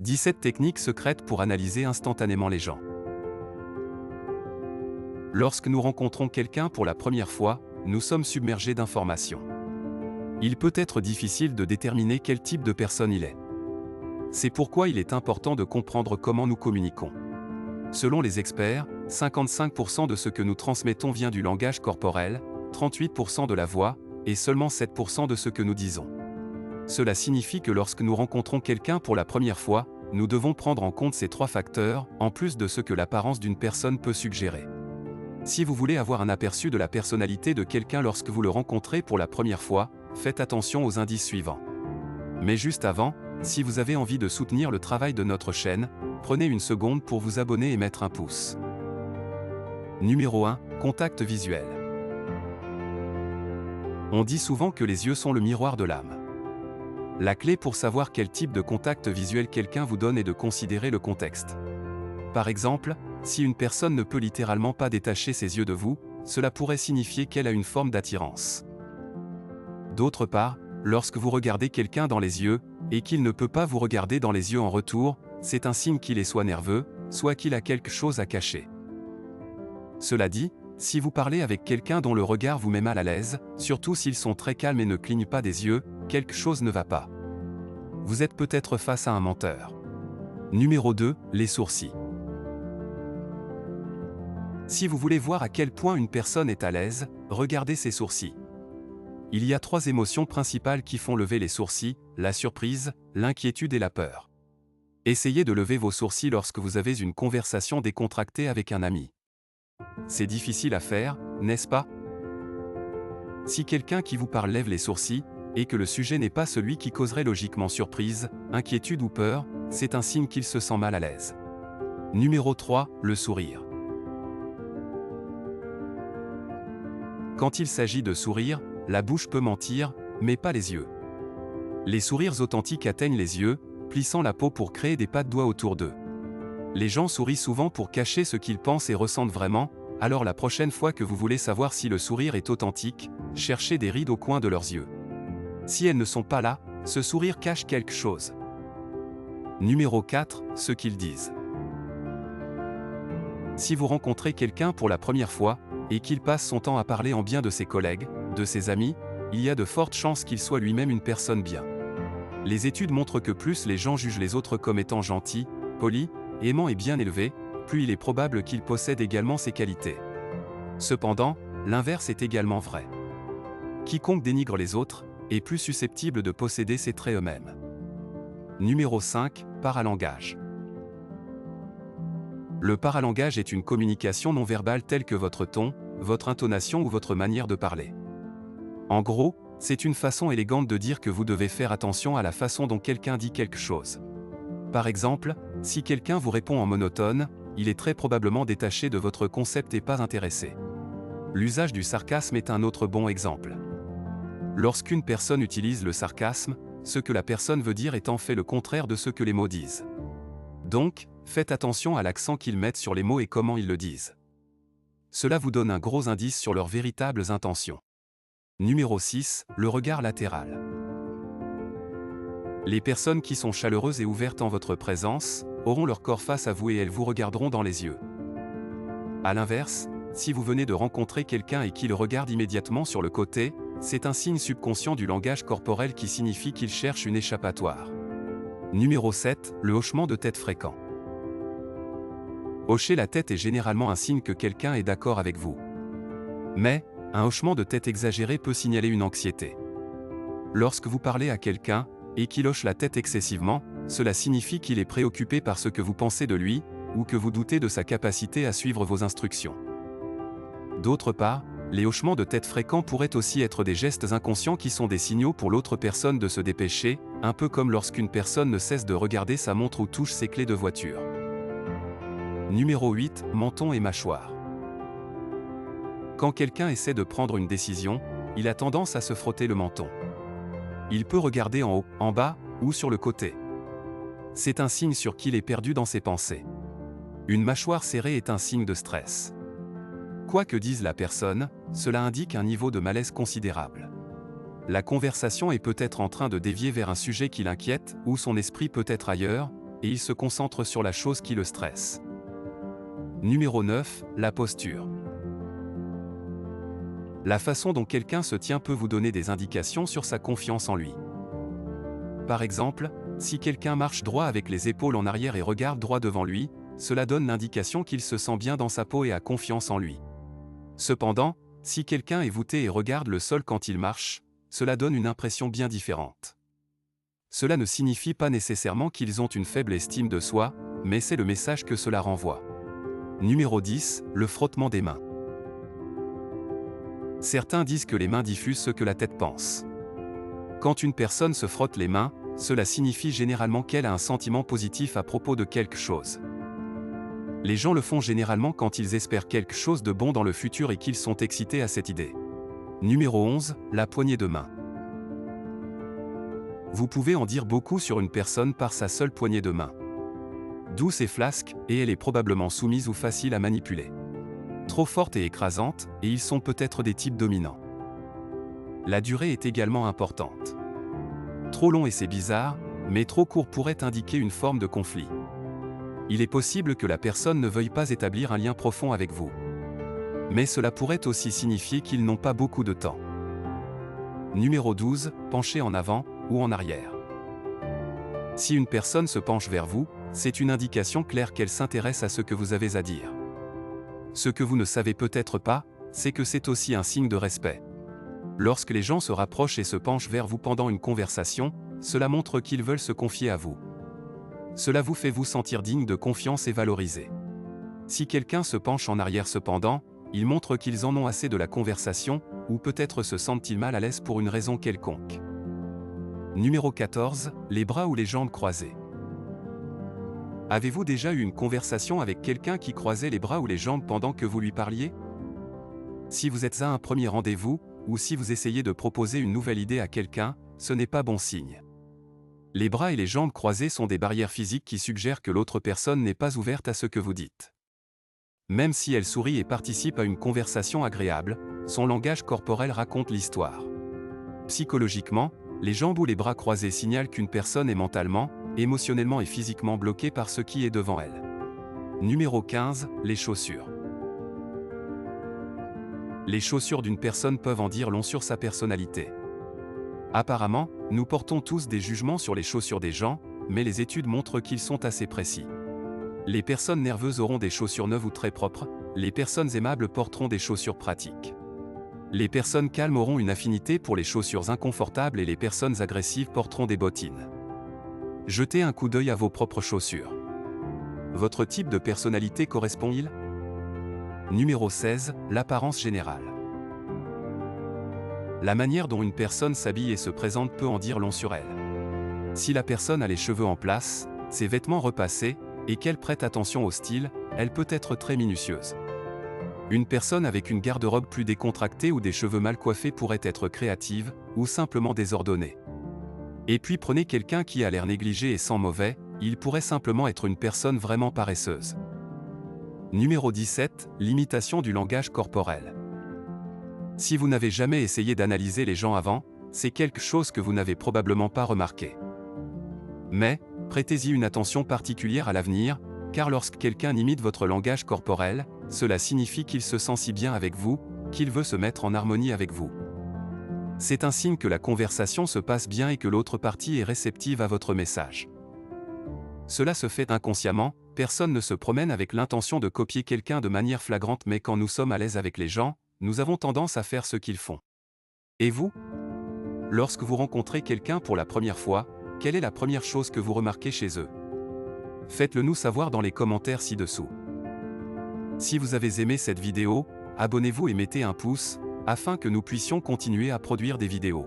17 techniques secrètes pour analyser instantanément les gens. Lorsque nous rencontrons quelqu'un pour la première fois, nous sommes submergés d'informations. Il peut être difficile de déterminer quel type de personne il est. C'est pourquoi il est important de comprendre comment nous communiquons. Selon les experts, 55% de ce que nous transmettons vient du langage corporel, 38% de la voix, et seulement 7% de ce que nous disons. Cela signifie que lorsque nous rencontrons quelqu'un pour la première fois, nous devons prendre en compte ces trois facteurs, en plus de ce que l'apparence d'une personne peut suggérer. Si vous voulez avoir un aperçu de la personnalité de quelqu'un lorsque vous le rencontrez pour la première fois, faites attention aux indices suivants. Mais juste avant, si vous avez envie de soutenir le travail de notre chaîne, prenez une seconde pour vous abonner et mettre un pouce. Numéro 1. Contact visuel. On dit souvent que les yeux sont le miroir de l'âme. La clé pour savoir quel type de contact visuel quelqu'un vous donne est de considérer le contexte. Par exemple, si une personne ne peut littéralement pas détacher ses yeux de vous, cela pourrait signifier qu'elle a une forme d'attirance. D'autre part, lorsque vous regardez quelqu'un dans les yeux, et qu'il ne peut pas vous regarder dans les yeux en retour, c'est un signe qu'il est soit nerveux, soit qu'il a quelque chose à cacher. Cela dit, si vous parlez avec quelqu'un dont le regard vous met mal à l'aise, surtout s'ils sont très calmes et ne clignent pas des yeux, quelque chose ne va pas. Vous êtes peut-être face à un menteur. Numéro 2. Les sourcils. Si vous voulez voir à quel point une personne est à l'aise, regardez ses sourcils. Il y a trois émotions principales qui font lever les sourcils, la surprise, l'inquiétude et la peur. Essayez de lever vos sourcils lorsque vous avez une conversation décontractée avec un ami. C'est difficile à faire, n'est-ce pas? Si quelqu'un qui vous parle lève les sourcils, et que le sujet n'est pas celui qui causerait logiquement surprise, inquiétude ou peur, c'est un signe qu'il se sent mal à l'aise. Numéro 3. Le sourire. Quand il s'agit de sourire, la bouche peut mentir, mais pas les yeux. Les sourires authentiques atteignent les yeux, plissant la peau pour créer des pattes doigts autour d'eux. Les gens sourient souvent pour cacher ce qu'ils pensent et ressentent vraiment, alors la prochaine fois que vous voulez savoir si le sourire est authentique, cherchez des rides au coin de leurs yeux. Si elles ne sont pas là, ce sourire cache quelque chose. Numéro 4. Ce qu'ils disent. Si vous rencontrez quelqu'un pour la première fois, et qu'il passe son temps à parler en bien de ses collègues, de ses amis, il y a de fortes chances qu'il soit lui-même une personne bien. Les études montrent que plus les gens jugent les autres comme étant gentils, polis, aimants et bien élevés, plus il est probable qu'ils possèdent également ces qualités. Cependant, l'inverse est également vrai. Quiconque dénigre les autres, est plus susceptible de posséder ces traits eux-mêmes. Numéro 5. Paralangage. Le paralangage est une communication non verbale telle que votre ton, votre intonation ou votre manière de parler. En gros, c'est une façon élégante de dire que vous devez faire attention à la façon dont quelqu'un dit quelque chose. Par exemple, si quelqu'un vous répond en monotone, il est très probablement détaché de votre concept et pas intéressé. L'usage du sarcasme est un autre bon exemple. Lorsqu'une personne utilise le sarcasme, ce que la personne veut dire est en fait le contraire de ce que les mots disent. Donc, faites attention à l'accent qu'ils mettent sur les mots et comment ils le disent. Cela vous donne un gros indice sur leurs véritables intentions. Numéro 6. Le regard latéral. Les personnes qui sont chaleureuses et ouvertes en votre présence, auront leur corps face à vous et elles vous regarderont dans les yeux. A l'inverse, si vous venez de rencontrer quelqu'un et qui le regarde immédiatement sur le côté, c'est un signe subconscient du langage corporel qui signifie qu'il cherche une échappatoire. Numéro 7. Le hochement de tête fréquent. Hocher la tête est généralement un signe que quelqu'un est d'accord avec vous. Mais, un hochement de tête exagéré peut signaler une anxiété. Lorsque vous parlez à quelqu'un, et qu'il hoche la tête excessivement, cela signifie qu'il est préoccupé par ce que vous pensez de lui, ou que vous doutez de sa capacité à suivre vos instructions. D'autre part, les hochements de tête fréquents pourraient aussi être des gestes inconscients qui sont des signaux pour l'autre personne de se dépêcher, un peu comme lorsqu'une personne ne cesse de regarder sa montre ou touche ses clés de voiture. Numéro 8. Menton et mâchoire. Quand quelqu'un essaie de prendre une décision, il a tendance à se frotter le menton. Il peut regarder en haut, en bas, ou sur le côté. C'est un signe sur qu'il est perdu dans ses pensées. Une mâchoire serrée est un signe de stress. Quoi que dise la personne, cela indique un niveau de malaise considérable. La conversation est peut-être en train de dévier vers un sujet qui l'inquiète, ou son esprit peut être ailleurs, et il se concentre sur la chose qui le stresse. Numéro 9, la posture. La façon dont quelqu'un se tient peut vous donner des indications sur sa confiance en lui. Par exemple, si quelqu'un marche droit avec les épaules en arrière et regarde droit devant lui, cela donne l'indication qu'il se sent bien dans sa peau et a confiance en lui. Cependant, si quelqu'un est voûté et regarde le sol quand il marche, cela donne une impression bien différente. Cela ne signifie pas nécessairement qu'ils ont une faible estime de soi, mais c'est le message que cela renvoie. Numéro 10, le frottement des mains. Certains disent que les mains diffusent ce que la tête pense. Quand une personne se frotte les mains, cela signifie généralement qu'elle a un sentiment positif à propos de quelque chose. Les gens le font généralement quand ils espèrent quelque chose de bon dans le futur et qu'ils sont excités à cette idée. Numéro 11, la poignée de main. Vous pouvez en dire beaucoup sur une personne par sa seule poignée de main. Douce et flasque, et elle est probablement soumise ou facile à manipuler. Trop forte et écrasante, et ils sont peut-être des types dominants. La durée est également importante. Trop long et c'est bizarre, mais trop court pourrait indiquer une forme de conflit. Il est possible que la personne ne veuille pas établir un lien profond avec vous. Mais cela pourrait aussi signifier qu'ils n'ont pas beaucoup de temps. Numéro 12, pencher en avant ou en arrière. Si une personne se penche vers vous, c'est une indication claire qu'elle s'intéresse à ce que vous avez à dire. Ce que vous ne savez peut-être pas, c'est que c'est aussi un signe de respect. Lorsque les gens se rapprochent et se penchent vers vous pendant une conversation, cela montre qu'ils veulent se confier à vous. Cela vous fait vous sentir digne de confiance et valorisé. Si quelqu'un se penche en arrière cependant, il montre qu'ils en ont assez de la conversation, ou peut-être se sentent-ils mal à l'aise pour une raison quelconque. Numéro 14, les bras ou les jambes croisées. Avez-vous déjà eu une conversation avec quelqu'un qui croisait les bras ou les jambes pendant que vous lui parliez? Si vous êtes à un premier rendez-vous, ou si vous essayez de proposer une nouvelle idée à quelqu'un, ce n'est pas bon signe. Les bras et les jambes croisées sont des barrières physiques qui suggèrent que l'autre personne n'est pas ouverte à ce que vous dites. Même si elle sourit et participe à une conversation agréable, son langage corporel raconte l'histoire. Psychologiquement, les jambes ou les bras croisés signalent qu'une personne est mentalement, émotionnellement et physiquement bloquée par ce qui est devant elle. Numéro 15, les chaussures. Les chaussures d'une personne peuvent en dire long sur sa personnalité. Apparemment, nous portons tous des jugements sur les chaussures des gens, mais les études montrent qu'ils sont assez précis. Les personnes nerveuses auront des chaussures neuves ou très propres, les personnes aimables porteront des chaussures pratiques. Les personnes calmes auront une affinité pour les chaussures inconfortables et les personnes agressives porteront des bottines. Jetez un coup d'œil à vos propres chaussures. Votre type de personnalité correspond-il? Numéro 16, l'apparence générale. La manière dont une personne s'habille et se présente peut en dire long sur elle. Si la personne a les cheveux en place, ses vêtements repassés, et qu'elle prête attention au style, elle peut être très minutieuse. Une personne avec une garde-robe plus décontractée ou des cheveux mal coiffés pourrait être créative, ou simplement désordonnée. Et puis prenez quelqu'un qui a l'air négligé et sans mauvais, il pourrait simplement être une personne vraiment paresseuse. Numéro 17, l'imitation du langage corporel. Si vous n'avez jamais essayé d'analyser les gens avant, c'est quelque chose que vous n'avez probablement pas remarqué. Mais, prêtez-y une attention particulière à l'avenir, car lorsque quelqu'un imite votre langage corporel, cela signifie qu'il se sent si bien avec vous, qu'il veut se mettre en harmonie avec vous. C'est un signe que la conversation se passe bien et que l'autre partie est réceptive à votre message. Cela se fait inconsciemment, personne ne se promène avec l'intention de copier quelqu'un de manière flagrante, mais quand nous sommes à l'aise avec les gens, nous avons tendance à faire ce qu'ils font. Et vous? Lorsque vous rencontrez quelqu'un pour la première fois, quelle est la première chose que vous remarquez chez eux? Faites-le nous savoir dans les commentaires ci-dessous. Si vous avez aimé cette vidéo, abonnez-vous et mettez un pouce, afin que nous puissions continuer à produire des vidéos.